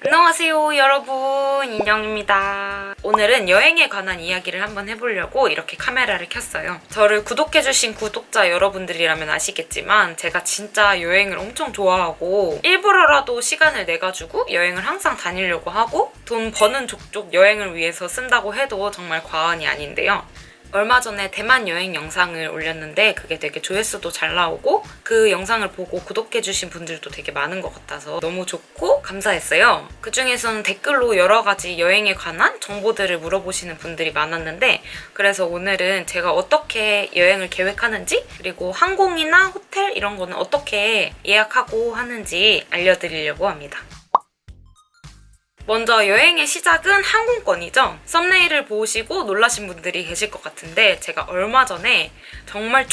안녕하세요 여러분, 인영입니다. 오늘은 여행에 관한 이야기를 한번 해보려고 이렇게 카메라를 켰어요. 저를 구독해주신 구독자 여러분들이라면 아시겠지만 제가 진짜 여행을 엄청 좋아하고 일부러라도 시간을 내가지고 여행을 항상 다니려고 하고 돈 버는 족족 여행을 위해서 쓴다고 해도 정말 과언이 아닌데요. 얼마 전에 대만 여행 영상을 올렸는데 그게 되게 조회수도 잘 나오고 그 영상을 보고 구독해주신 분들도 되게 많은 것 같아서 너무 좋고 감사했어요. 그 중에서는 댓글로 여러 가지 여행에 관한 정보들을 물어보시는 분들이 많았는데 그래서 오늘은 제가 어떻게 여행을 계획하는지 그리고 항공이나 호텔 이런 거는 어떻게 예약하고 하는지 알려드리려고 합니다. 먼저 여행의 시작은 항공권이죠. 썸네일을 보시고 놀라신 분들이 계실 것 같은데 제가 얼마 전에 정말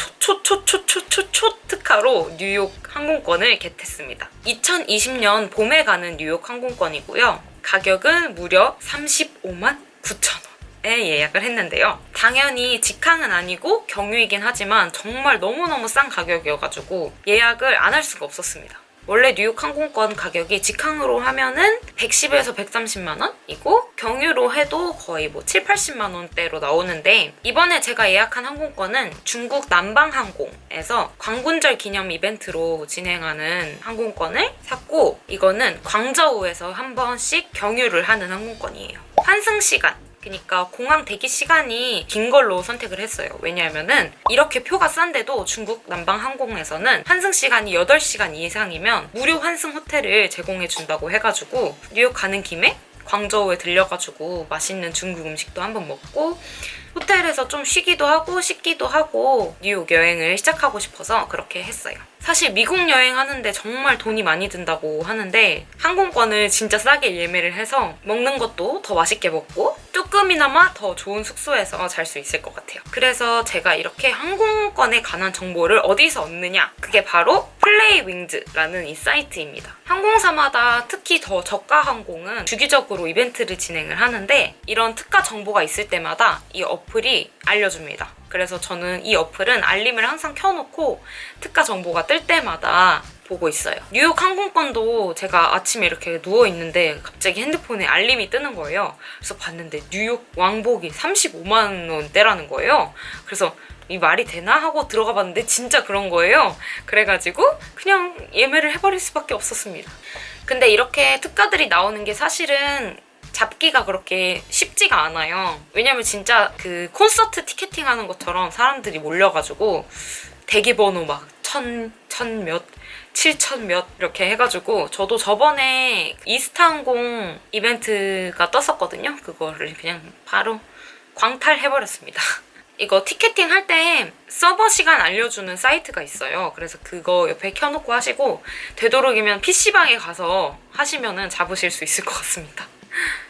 초특가로 뉴욕 항공권을 겟했습니다. 2020년 봄에 가는 뉴욕 항공권이고요. 가격은 무려 35만 9천 원. 에 예약을 했는데요. 당연히 직항은 아니고 경유이긴 하지만 정말 너무너무 싼 가격이어가지고 예약을 안 할 수가 없었습니다. 원래 뉴욕 항공권 가격이 직항으로 하면은 110에서 130만 원이고 경유로 해도 거의 뭐 7, 80만 원대로 나오는데 이번에 제가 예약한 항공권은 중국 남방항공에서 광군절 기념 이벤트로 진행하는 항공권을 샀고 이거는 광저우에서 한 번씩 경유를 하는 항공권이에요. 환승 시간 그러니까 공항 대기 시간이 긴 걸로 선택을 했어요. 왜냐하면은 이렇게 표가 싼데도 중국 남방항공에서는 환승 시간이 8시간 이상이면 무료 환승 호텔을 제공해준다고 해가지고 뉴욕 가는 김에 광저우에 들려가지고 맛있는 중국 음식도 한번 먹고 호텔에서 좀 쉬기도 하고 씻기도 하고 뉴욕 여행을 시작하고 싶어서 그렇게 했어요. 사실 미국 여행하는데 정말 돈이 많이 든다고 하는데 항공권을 진짜 싸게 예매를 해서 먹는 것도 더 맛있게 먹고 조금이나마 더 좋은 숙소에서 잘 수 있을 것 같아요. 그래서 제가 이렇게 항공권에 관한 정보를 어디서 얻느냐? 그게 바로 플레이윙즈라는 이 사이트입니다. 항공사마다 특히 더 저가 항공은 주기적으로 이벤트를 진행을 하는데 이런 특가 정보가 있을 때마다 이 어플이 알려줍니다. 그래서 저는 이 어플은 알림을 항상 켜놓고 특가 정보가 뜰 때마다 보고 있어요. 뉴욕 항공권도 제가 아침에 이렇게 누워있는데 갑자기 핸드폰에 알림이 뜨는 거예요. 그래서 봤는데 뉴욕 왕복이 35만 원대라는 거예요. 그래서 이 말이 되나? 하고 들어가 봤는데 진짜 그런 거예요. 그래가지고 그냥 예매를 해버릴 수밖에 없었습니다. 근데 이렇게 특가들이 나오는 게 사실은 잡기가 그렇게 쉽지가 않아요. 왜냐면 진짜 그 콘서트 티켓팅 하는 것처럼 사람들이 몰려가지고 대기번호 막 1000 몇, 7000 몇 이렇게 해가지고 저도 저번에 이스타항공 이벤트가 떴었거든요. 그거를 그냥 바로 광탈해버렸습니다. 이거 티켓팅 할 때 서버 시간 알려주는 사이트가 있어요. 그래서 그거 옆에 켜놓고 하시고 되도록이면 PC방에 가서 하시면은 잡으실 수 있을 것 같습니다.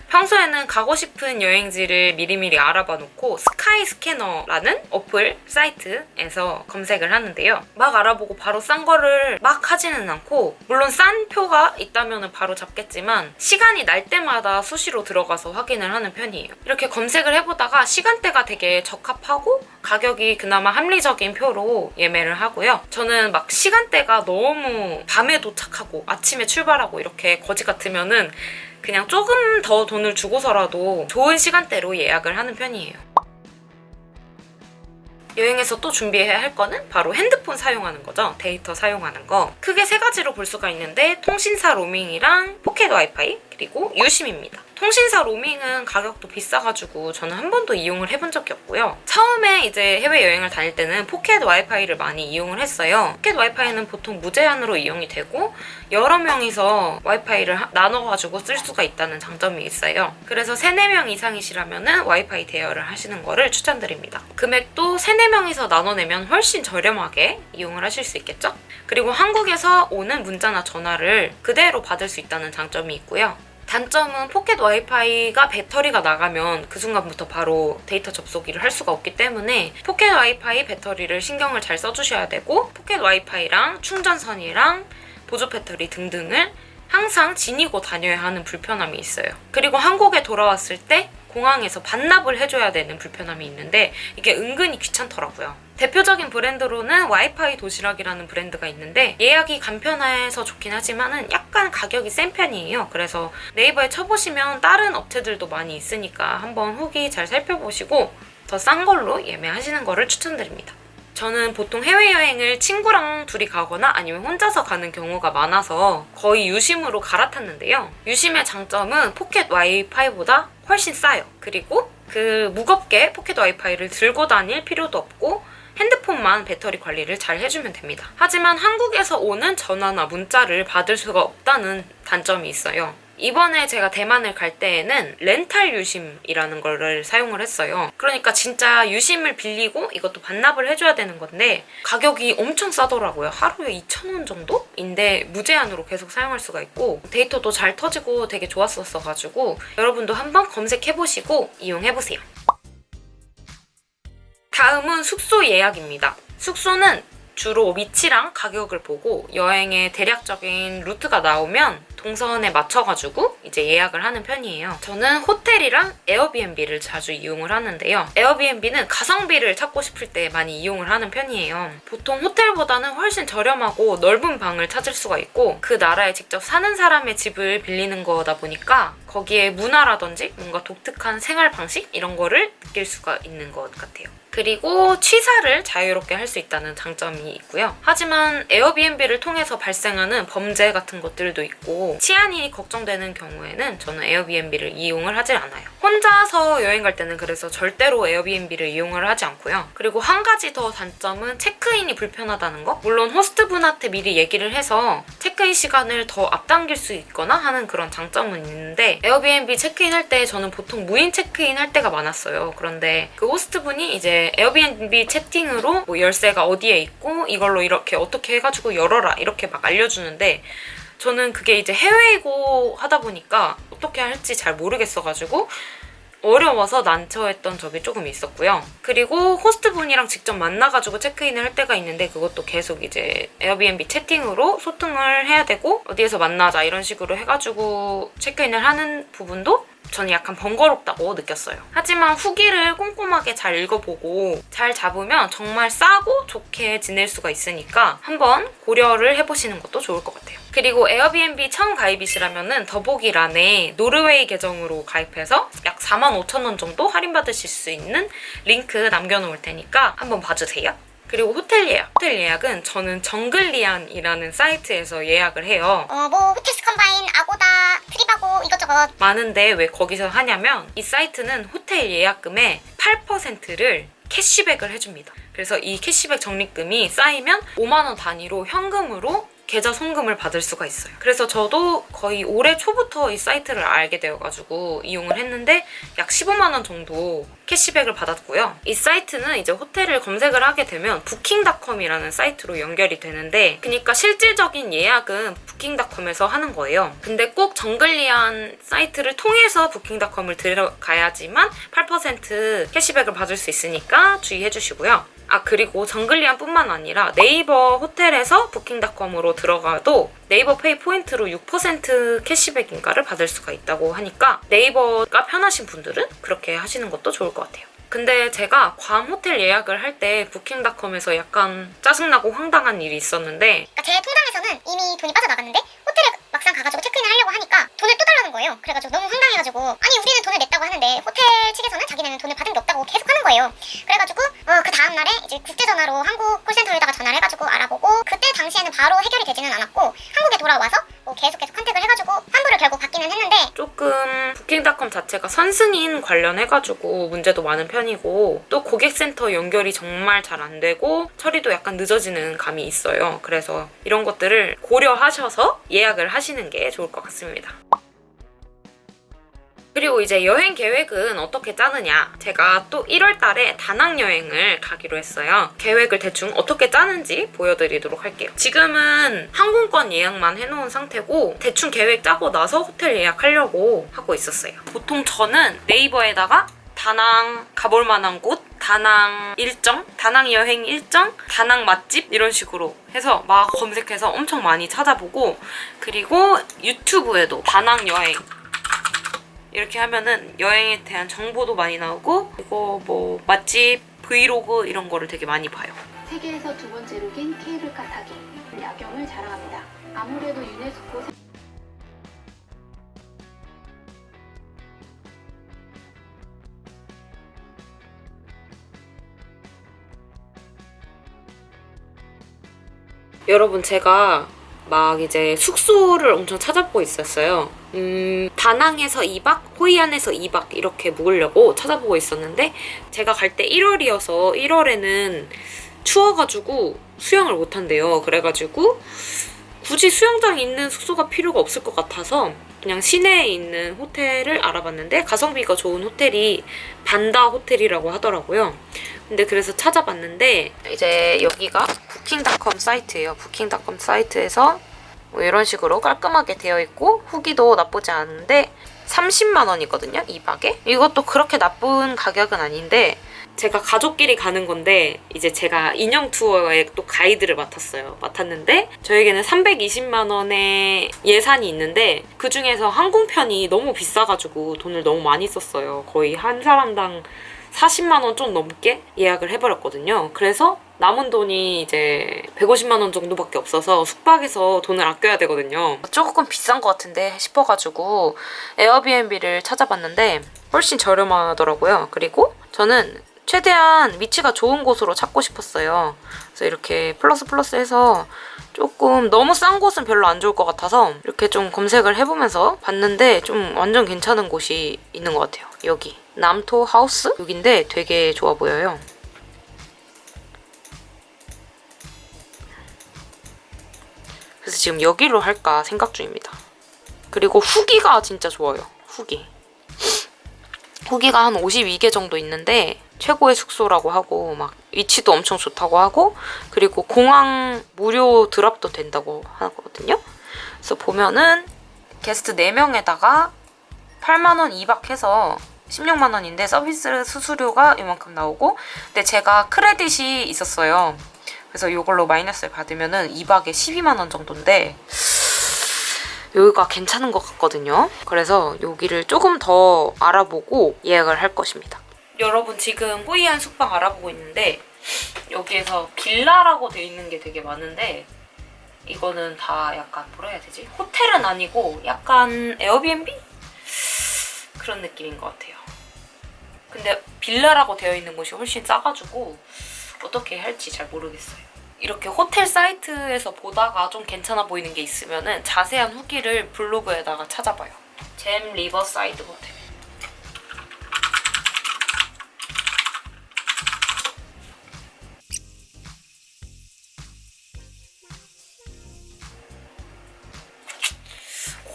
평소에는 가고 싶은 여행지를 미리미리 알아봐 놓고 스카이 스캐너라는 어플 사이트에서 검색을 하는데요. 막 알아보고 바로 싼 거를 막 하지는 않고 물론 싼 표가 있다면 바로 잡겠지만 시간이 날 때마다 수시로 들어가서 확인을 하는 편이에요. 이렇게 검색을 해보다가 시간대가 되게 적합하고 가격이 그나마 합리적인 표로 예매를 하고요. 저는 막 시간대가 너무 밤에 도착하고 아침에 출발하고 이렇게 거지 같으면은 그냥 조금 더 돈을 주고서라도 좋은 시간대로 예약을 하는 편이에요. 여행에서 또 준비해야 할 거는 바로 핸드폰 사용하는 거죠. 데이터 사용하는 거. 크게 3가지로 볼 수가 있는데 통신사 로밍이랑 포켓 와이파이 그리고 유심입니다. 통신사 로밍은 가격도 비싸가지고 저는 한 번도 이용을 해본 적이 없고요. 처음에 이제 해외여행을 다닐 때는 포켓 와이파이를 많이 이용을 했어요. 포켓 와이파이는 보통 무제한으로 이용이 되고 여러 명이서 와이파이를 나눠가지고 쓸 수가 있다는 장점이 있어요. 그래서 3, 4명 이상이시라면 와이파이 대여를 하시는 거를 추천드립니다. 금액도 3, 4명이서 나눠내면 훨씬 저렴하게 이용을 하실 수 있겠죠? 그리고 한국에서 오는 문자나 전화를 그대로 받을 수 있다는 장점이 있고요. 단점은 포켓 와이파이가 배터리가 나가면 그 순간부터 바로 데이터 접속을 할 수가 없기 때문에 포켓 와이파이 배터리를 신경을 잘 써주셔야 되고 포켓 와이파이랑 충전선이랑 보조 배터리 등등을 항상 지니고 다녀야 하는 불편함이 있어요. 그리고 한국에 돌아왔을 때 공항에서 반납을 해줘야 되는 불편함이 있는데 이게 은근히 귀찮더라고요. 대표적인 브랜드로는 와이파이 도시락이라는 브랜드가 있는데 예약이 간편해서 좋긴 하지만은 약간 가격이 센 편이에요. 그래서 네이버에 쳐보시면 다른 업체들도 많이 있으니까 한번 후기 잘 살펴보시고 더 싼 걸로 예매하시는 거를 추천드립니다. 저는 보통 해외여행을 친구랑 둘이 가거나 아니면 혼자서 가는 경우가 많아서 거의 유심으로 갈아탔는데요. 유심의 장점은 포켓 와이파이보다 훨씬 싸요. 그리고 그 무겁게 포켓 와이파이를 들고 다닐 필요도 없고 핸드폰만 배터리 관리를 잘 해주면 됩니다. 하지만 한국에서 오는 전화나 문자를 받을 수가 없다는 단점이 있어요. 이번에 제가 대만을 갈 때에는 렌탈 유심이라는 거를 사용을 했어요. 그러니까 진짜 유심을 빌리고 이것도 반납을 해줘야 되는 건데 가격이 엄청 싸더라고요. 하루에 2,000원 정도인데 무제한으로 계속 사용할 수가 있고 데이터도 잘 터지고 되게 좋았었어가지고 여러분도 한번 검색해보시고 이용해보세요. 다음은 숙소 예약입니다. 숙소는 주로 위치랑 가격을 보고 여행의 대략적인 루트가 나오면 동선에 맞춰가지고 이제 예약을 하는 편이에요. 저는 호텔이랑 에어비앤비를 자주 이용을 하는데요. 에어비앤비는 가성비를 찾고 싶을 때 많이 이용을 하는 편이에요. 보통 호텔보다는 훨씬 저렴하고 넓은 방을 찾을 수가 있고 그 나라에 직접 사는 사람의 집을 빌리는 거다 보니까 거기에 문화라든지 뭔가 독특한 생활 방식 이런 거를 느낄 수가 있는 것 같아요. 그리고 취사를 자유롭게 할 수 있다는 장점이 있고요. 하지만 에어비앤비를 통해서 발생하는 범죄 같은 것들도 있고 치안이 걱정되는 경우에는 저는 에어비앤비를 이용을 하질 않아요. 혼자서 여행 갈 때는 그래서 절대로 에어비앤비를 이용을 하지 않고요. 그리고 한 가지 더 단점은 체크인이 불편하다는 거? 물론 호스트분한테 미리 얘기를 해서 체크인 시간을 더 앞당길 수 있거나 하는 그런 장점은 있는데 에어비앤비 체크인 할 때 저는 보통 무인 체크인 할 때가 많았어요. 그런데 그 호스트분이 이제 에어비앤비 채팅으로 뭐 열쇠가 어디에 있고 이걸로 이렇게 어떻게 해가지고 열어라 이렇게 막 알려주는데 저는 그게 이제 해외이고 하다 보니까 어떻게 할지 잘 모르겠어가지고 어려워서 난처했던 적이 조금 있었고요. 그리고 호스트분이랑 직접 만나가지고 체크인을 할 때가 있는데 그것도 계속 이제 에어비앤비 채팅으로 소통을 해야 되고 어디에서 만나자 이런 식으로 해가지고 체크인을 하는 부분도 저는 약간 번거롭다고 느꼈어요. 하지만 후기를 꼼꼼하게 잘 읽어보고 잘 잡으면 정말 싸고 좋게 지낼 수가 있으니까 한번 고려를 해보시는 것도 좋을 것 같아요. 그리고 에어비앤비 처음 가입이시라면 더보기란에 노르웨이 계정으로 가입해서 약 45,000원 정도 할인받으실 수 있는 링크 남겨놓을 테니까 한번 봐주세요. 그리고 호텔 예약. 호텔 예약은 저는 정글리안이라는 사이트에서 예약을 해요. 뭐 호텔스 컴바인, 아고다, 트립하고 이것저것 많은데 왜 거기서 하냐면 이 사이트는 호텔 예약금의 8%를 캐시백을 해줍니다. 그래서 이 캐시백 적립금이 쌓이면 5만 원 단위로 현금으로 계좌 송금을 받을 수가 있어요. 그래서 저도 거의 올해 초부터 이 사이트를 알게 되어가지고 이용을 했는데 약 15만 원 정도 캐시백을 받았고요. 이 사이트는 이제 호텔을 검색을 하게 되면 부킹닷컴이라는 사이트로 연결이 되는데 그러니까 실질적인 예약은 부킹닷컴에서 하는 거예요. 근데 꼭 정글리안 사이트를 통해서 부킹닷컴을 들어가야지만 8% 캐시백을 받을 수 있으니까 주의해 주시고요. 그리고 정글리안 뿐만 아니라 네이버 호텔에서 부킹닷컴으로 들어가도 네이버 페이 포인트로 6% 캐시백인가를 받을 수가 있다고 하니까 네이버가 편하신 분들은 그렇게 하시는 것도 좋을 것 같아요. 근데 제가 괌 호텔 예약을 할 때 부킹닷컴에서 약간 짜증나고 황당한 일이 있었는데 그러니까 제 통장에서는 이미 돈이 빠져나갔는데 호텔에 막상 가가지고 체크인을 하려고 하니까 돈을 또 달라는 거예요. 그래가지고 너무 황당해가지고 아니 우리는 돈을 냈다고 하는데 호텔 측에서는 자기네는 돈을 받은 게 없다고 계속 하는 거예요. 그래가지고 그 다음날에 이제 국제전화로 한국 콜센터에다가 전화를 해가지고 알아보고 그때 당시에는 바로 해결이 되지는 않았고 한국에 돌아와서 뭐 계속 컨택을 해가지고 환불을 결국 받기는 했는데 조금 부킹닷컴 자체가 선승인 관련해가지고 문제도 많은 편이고 또 고객센터 연결이 정말 잘 안 되고 처리도 약간 늦어지는 감이 있어요. 그래서 이런 것들을 고려하셔서 예약을 하시는 게 좋을 것 같습니다. 그리고 이제 여행 계획은 어떻게 짜느냐. 제가 또 1월 달에 다낭 여행을 가기로 했어요. 계획을 대충 어떻게 짜는지 보여드리도록 할게요. 지금은 항공권 예약만 해놓은 상태고 대충 계획 짜고 나서 호텔 예약하려고 하고 있었어요. 보통 저는 네이버에다가 다낭 가볼 만한 곳, 다낭 일정, 다낭 여행 일정, 다낭 맛집 이런 식으로 해서 막 검색해서 엄청 많이 찾아보고 그리고 유튜브에도 다낭 여행 이렇게 하면은 여행에 대한 정보도 많이 나오고 그리고 뭐 맛집 브이로그 이런 거를 되게 많이 봐요. 세계에서 두 번째로 긴 케이블카 타기, 야경을 자랑합니다. 아무래도 유네스코 여러분, 제가 막 이제 숙소를 엄청 찾아보고 있었어요. 다낭에서 2박, 호이안에서 2박 이렇게 묵으려고 찾아보고 있었는데 제가 갈 때 1월이어서 1월에는 추워가지고 수영을 못 한대요. 그래가지고 굳이 수영장이 있는 숙소가 필요가 없을 것 같아서 그냥 시내에 있는 호텔을 알아봤는데 가성비가 좋은 호텔이 반다 호텔이라고 하더라고요. 근데 그래서 찾아봤는데 이제 여기가 부킹닷컴 사이트예요. 부킹닷컴 사이트에서 뭐 이런 식으로 깔끔하게 되어 있고 후기도 나쁘지 않은데 30만 원이거든요, 2박에. 이것도 그렇게 나쁜 가격은 아닌데 제가 가족끼리 가는 건데 이제 제가 인형 투어에 또 가이드를 맡았는데 저에게는 320만 원의 예산이 있는데 그중에서 항공편이 너무 비싸가지고 돈을 너무 많이 썼어요. 거의 한 사람당 40만 원 좀 넘게 예약을 해버렸거든요. 그래서 남은 돈이 이제 150만 원 정도밖에 없어서 숙박에서 돈을 아껴야 되거든요. 조금 비싼 것 같은데 싶어가지고 에어비앤비를 찾아봤는데 훨씬 저렴하더라고요. 그리고 저는 최대한 위치가 좋은 곳으로 찾고 싶었어요. 그래서 이렇게 플러스 해서 조금 너무 싼 곳은 별로 안 좋을 것 같아서 이렇게 좀 검색을 해보면서 봤는데 좀 완전 괜찮은 곳이 있는 것 같아요. 여기 남토 하우스? 여긴데 되게 좋아 보여요. 그래서 지금 여기로 할까 생각 중입니다. 그리고 후기가 진짜 좋아요. 후기가 한 52개 정도 있는데 최고의 숙소라고 하고 막 위치도 엄청 좋다고 하고 그리고 공항 무료 드랍도 된다고 하거든요. 그래서 보면은 게스트 4명에다가 8만 원 2박 해서 16만 원인데 서비스 수수료가 이만큼 나오고 근데 제가 크레딧이 있었어요. 그래서 이걸로 마이너스를 받으면은 2박에 12만 원 정도인데 여기가 괜찮은 것 같거든요. 그래서 여기를 조금 더 알아보고 예약을 할 것입니다. 여러분, 지금 호이안 숙박 알아보고 있는데 여기에서 빌라라고 돼 있는 게 되게 많은데 이거는 다 약간 뭐라 해야 되지? 호텔은 아니고 약간 에어비앤비? 그런 느낌인 것 같아요. 근데 빌라라고 되어 있는 곳이 훨씬 싸가지고 어떻게 할지 잘 모르겠어요. 이렇게 호텔 사이트에서 보다가 좀 괜찮아 보이는 게 있으면은 자세한 후기를 블로그에다가 찾아봐요. 잼 리버사이드 호텔.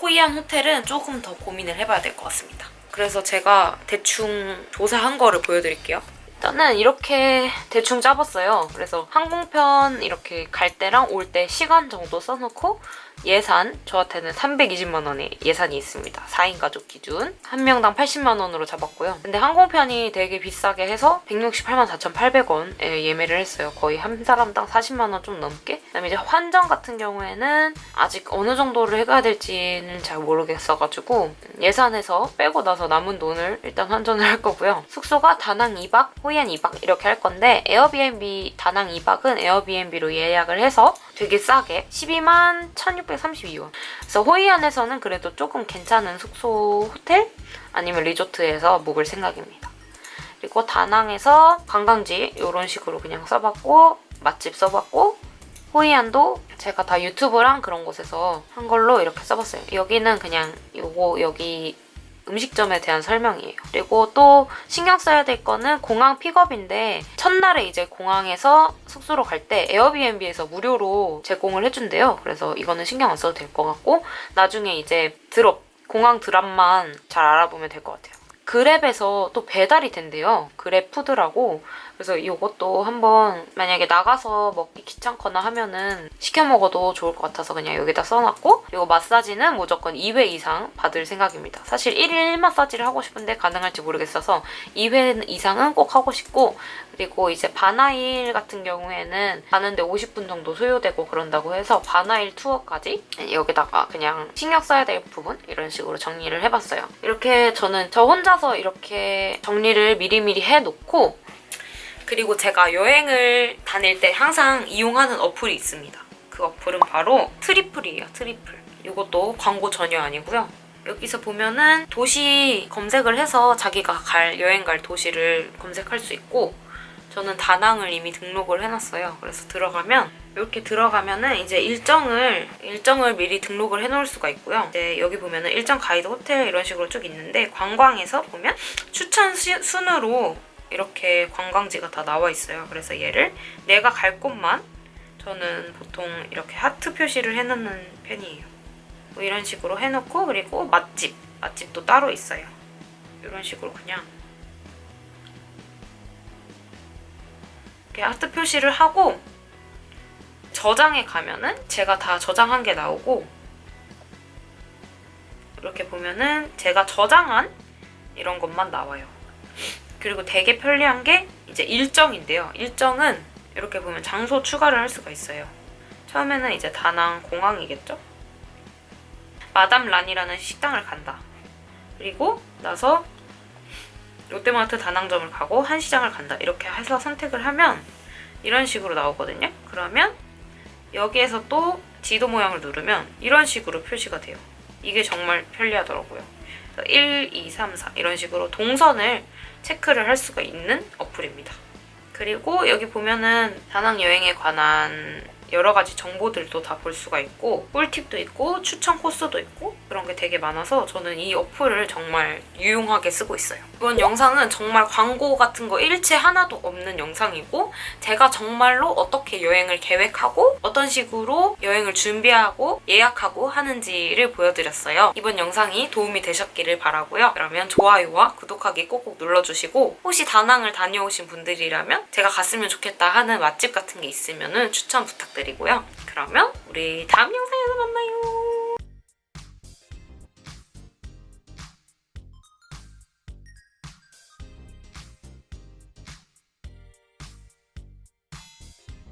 호이안 호텔은 조금 더 고민을 해봐야 될 것 같습니다. 그래서 제가 대충 조사한 거를 보여드릴게요. 일단은 이렇게 대충 짜봤어요. 그래서 항공편 이렇게 갈 때랑 올 때 시간 정도 써놓고 예산 저한테는 320만 원의 예산이 있습니다. 4인 가족 기준. 한 명당 80만 원으로 잡았고요. 근데 항공편이 되게 비싸게 해서 168만 4,800원에 예매를 했어요. 거의 한 사람당 40만 원 좀 넘게. 그다음에 이제 환전 같은 경우에는 아직 어느 정도를 해가야 될지는 잘 모르겠어가지고 예산에서 빼고 나서 남은 돈을 일단 환전을 할 거고요. 숙소가 다낭 2박, 호이안 2박 이렇게 할 건데 에어비앤비 다낭 2박은 에어비앤비로 예약을 해서 되게 싸게 12만 1,632원. 그래서 호이안에서는 그래도 조금 괜찮은 숙소 호텔 아니면 리조트에서 묵을 생각입니다. 그리고 다낭에서 관광지 이런 식으로 그냥 써봤고 맛집 써봤고 호이안도 제가 다 유튜브랑 그런 곳에서 한 걸로 이렇게 써봤어요. 여기는 그냥 요거 여기 음식점에 대한 설명이에요. 그리고 또 신경 써야 될 거는 공항 픽업인데 첫날에 이제 공항에서 숙소로 갈 때 에어비앤비에서 무료로 제공을 해준대요. 그래서 이거는 신경 안 써도 될 것 같고 나중에 이제 공항 드랍만 잘 알아보면 될 것 같아요. 그랩에서 또 배달이 된대요. 그랩 푸드라고. 그래서 이것도 한번 만약에 나가서 먹기 귀찮거나 하면은 시켜 먹어도 좋을 것 같아서 그냥 여기다 써놨고 그리고 마사지는 무조건 2회 이상 받을 생각입니다. 사실 1일 1마사지를 하고 싶은데 가능할지 모르겠어서 2회 이상은 꼭 하고 싶고 그리고 이제 바나일 같은 경우에는 가는데 50분 정도 소요되고 그런다고 해서 바나일 투어까지 여기다가 그냥 신경 써야 될 부분 이런 식으로 정리를 해봤어요. 이렇게 저는 저 혼자서 이렇게 정리를 미리미리 해놓고 그리고 제가 여행을 다닐 때 항상 이용하는 어플이 있습니다. 그 어플은 바로 트리플이에요. 트리플. 이것도 광고 전혀 아니고요. 여기서 보면은 도시 검색을 해서 자기가 여행 갈 도시를 검색할 수 있고, 저는 다낭을 이미 등록을 해놨어요. 그래서 이렇게 들어가면은 이제 일정을 미리 등록을 해놓을 수가 있고요. 이제 여기 보면은 일정 가이드 호텔 이런 식으로 쭉 있는데, 관광에서 보면 추천 순으로 이렇게 관광지가 다 나와 있어요. 그래서 얘를 내가 갈 곳만 저는 보통 이렇게 하트 표시를 해놓는 편이에요. 뭐 이런 식으로 해놓고, 그리고 맛집도 따로 있어요. 이런 식으로 그냥 이렇게 하트 표시를 하고, 저장에 가면은 제가 다 저장한 게 나오고, 이렇게 보면은 제가 저장한 이런 것만 나와요. 그리고 되게 편리한 게 이제 일정인데요. 일정은 이렇게 보면 장소 추가를 할 수가 있어요. 처음에는 이제 다낭 공항이겠죠? 마담 란이라는 식당을 간다. 그리고 나서 롯데마트 다낭점을 가고 한시장을 간다. 이렇게 해서 선택을 하면 이런 식으로 나오거든요. 그러면 여기에서 또 지도 모양을 누르면 이런 식으로 표시가 돼요. 이게 정말 편리하더라고요. 1, 2, 3, 4 이런 식으로 동선을 체크를 할 수가 있는 어플입니다. 그리고 여기 보면은 다낭 여행에 관한 여러 가지 정보들도 다 볼 수가 있고, 꿀팁도 있고 추천 코스도 있고 그런 게 되게 많아서 저는 이 어플을 정말 유용하게 쓰고 있어요. 이번 영상은 정말 광고 같은 거 일체 하나도 없는 영상이고, 제가 정말로 어떻게 여행을 계획하고 어떤 식으로 여행을 준비하고 예약하고 하는지를 보여드렸어요. 이번 영상이 도움이 되셨기를 바라고요. 그러면 좋아요와 구독하기 꼭꼭 눌러주시고, 혹시 다낭을 다녀오신 분들이라면 제가 갔으면 좋겠다 하는 맛집 같은 게 있으면 추천 부탁드리고요. 그러면 우리 다음 영상에서 만나요.